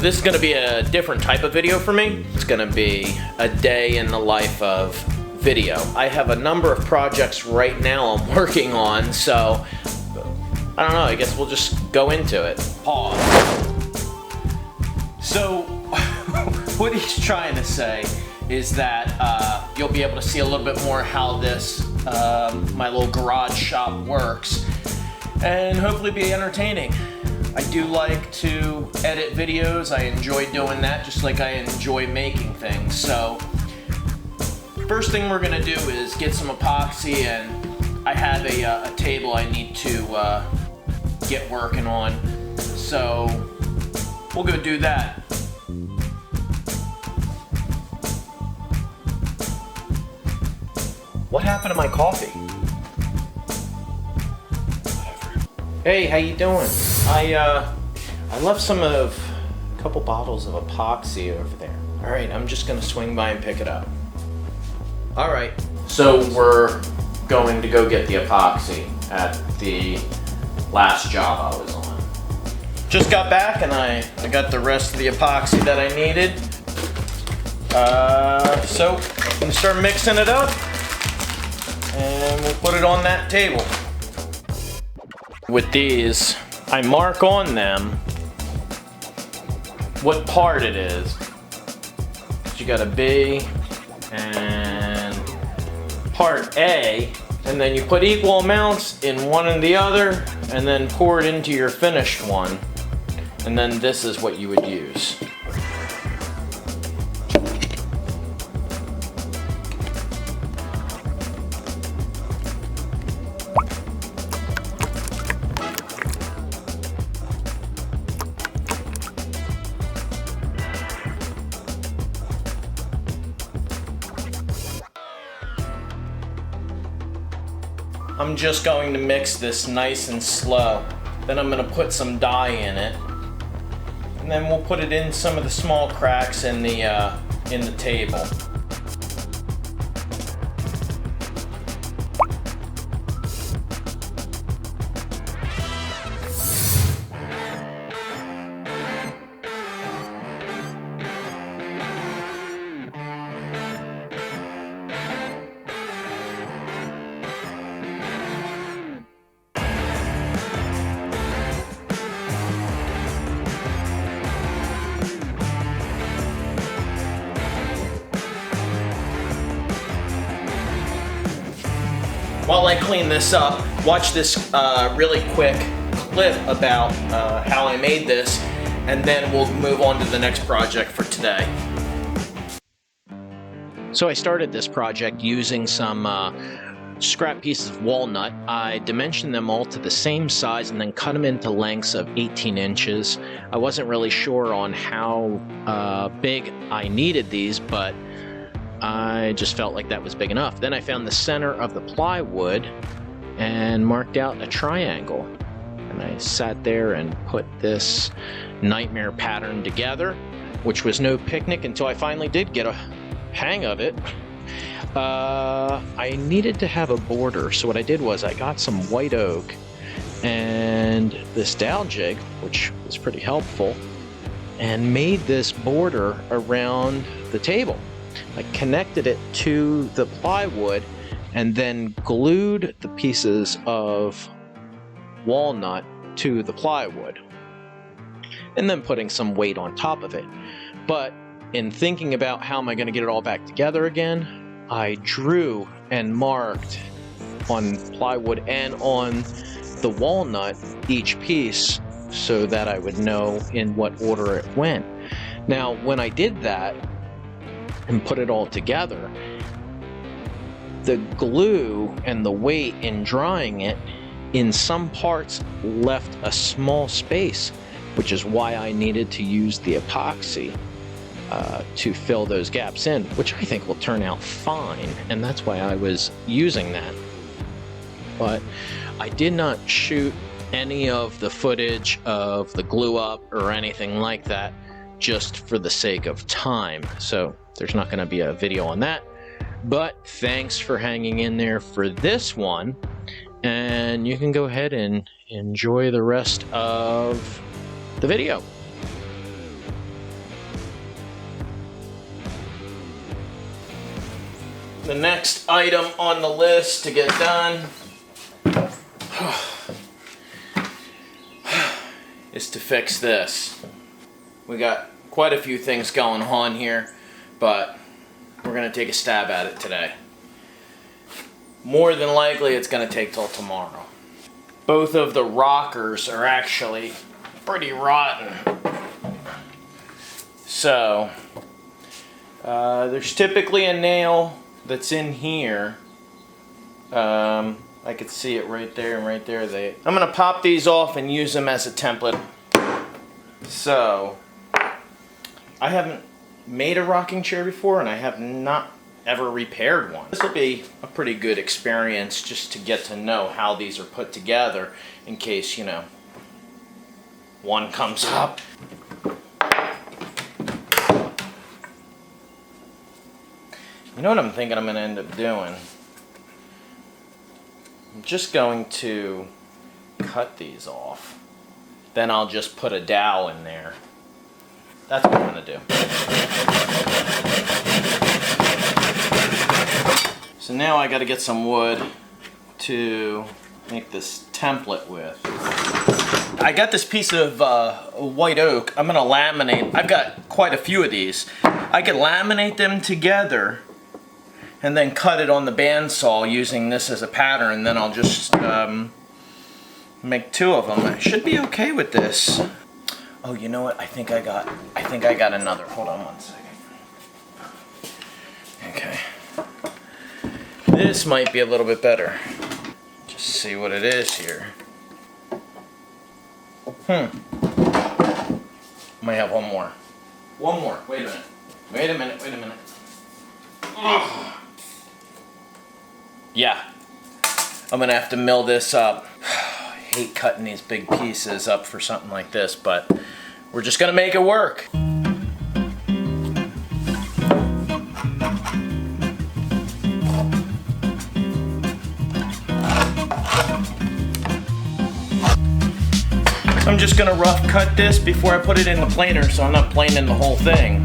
This is going to be a different type of video for me. It's going to be a day in the life of video. I have a number of projects right now I'm working on, so I don't know, I guess we'll just go into it. Pause. So, what he's trying to say is that you'll be able to see a little bit more how this, my little garage shop works, and hopefully be entertaining. I do like to edit videos. I enjoy doing that, just like I enjoy making things. So, first thing we're gonna do is get some epoxy, and I have a table I need to get working on. So, we'll go do that. What happened to my coffee? Hey, how you doing? I left a couple bottles of epoxy over there. All right, I'm just gonna swing by and pick it up. All right, so we're going to go get the epoxy at the last job I was on. Just got back and I got the rest of the epoxy that I needed. So I'm gonna start mixing it up and we'll put it on that table. With these, I mark on them what part it is. You got a B and part A, and then you put equal amounts in one and the other, and then pour it into your finished one. And then this is what you would use. I'm just going to mix this nice and slow. Then I'm going to put some dye in it. And then we'll put it in some of the small cracks in the table. While I clean this up, watch this really quick clip about how I made this, and then we'll move on to the next project for today. So I started this project using some scrap pieces of walnut. I dimensioned them all to the same size and then cut them into lengths of 18 inches. I wasn't really sure on how big I needed these, but I just felt like that was big enough. Then I found the center of the plywood and marked out a triangle. And I sat there and put this nightmare pattern together, which was no picnic until I finally did get a hang of it. I needed to have a border, so what I did was I got some white oak and this dowel jig, which was pretty helpful, and made this border around the table. I connected it to the plywood and then glued the pieces of walnut to the plywood, and then putting some weight on top of it. But in thinking about how am I going to get it all back together again, I drew and marked on plywood and on the walnut each piece so that I would know in what order it went. Now, when I did that and put it all together, the glue and the weight in drying it in some parts left a small space, which is why I needed to use the epoxy to fill those gaps in, which I think will turn out fine, and that's why I was using that. But I did not shoot any of the footage of the glue up or anything like that, just for the sake of time, so there's not going to be a video on that. But thanks for hanging in there for this one, and you can go ahead and enjoy the rest of the video. The next item on the list to get done is to fix this. We got quite a few things going on here, but we're gonna take a stab at it today. More than likely it's gonna take till tomorrow. Both of the rockers are actually pretty rotten. So, there's typically a nail that's in here. I could see it right there and right there. I'm gonna pop these off and use them as a template. So, I haven't made a rocking chair before, and I have not ever repaired one. This will be a pretty good experience just to get to know how these are put together in case, you know, one comes up. You know what I'm thinking I'm going to end up doing? I'm just going to cut these off. Then I'll just put a dowel in there. That's what I'm going to do. So now I got to get some wood to make this template with. I got this piece of white oak. I'm going to laminate. I've got quite a few of these. I could laminate them together and then cut it on the bandsaw using this as a pattern, and then I'll just make two of them. I should be okay with this. Oh, you know what? I think I got another. Hold on one second. Okay. This might be a little bit better. Just see what it is here. Might have one more. One more. Wait a minute. Wait a minute. Wait a minute. Oh. Yeah. I'm gonna have to mill this up. I hate cutting these big pieces up for something like this, but we're just gonna make it work. I'm just gonna rough cut this before I put it in the planer, so I'm not planing the whole thing.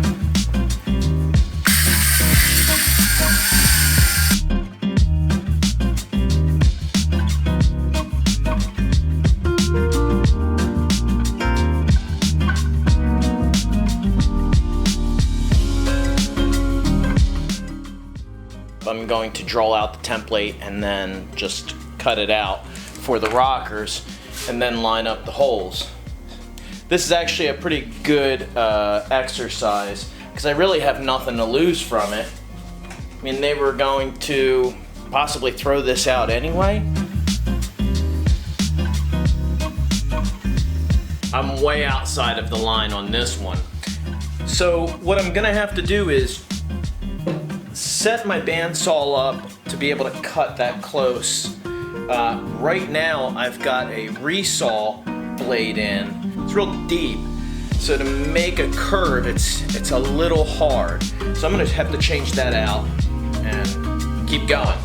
I'm going to draw out the template and then just cut it out for the rockers and then line up the holes. This is actually a pretty good exercise because I really have nothing to lose from it. I mean, they were going to possibly throw this out anyway. I'm way outside of the line on this one. So what I'm gonna have to do is set my bandsaw up to be able to cut that close. Right now I've got a resaw blade in. It's real deep, so to make a curve it's a little hard. So I'm gonna have to change that out and keep going.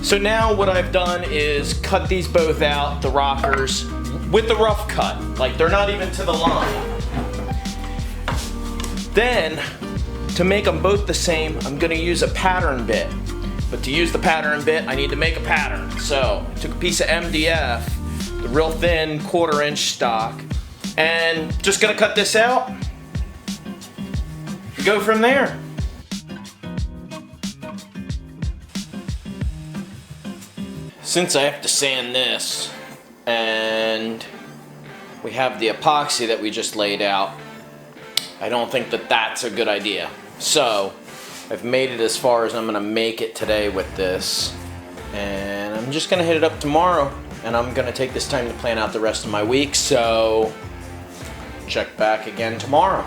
So now what I've done is cut these both out, the rockers, with the rough cut. Like, they're not even to the line. Then, to make them both the same, I'm gonna use a pattern bit. But to use the pattern bit, I need to make a pattern. So, I took a piece of MDF, the real thin 1/4 inch stock, and just gonna cut this out, go from there. Since I have to sand this, and we have the epoxy that we just laid out, I don't think that that's a good idea. So, I've made it as far as I'm gonna make it today with this, and I'm just gonna hit it up tomorrow, and I'm gonna take this time to plan out the rest of my week, so check back again tomorrow.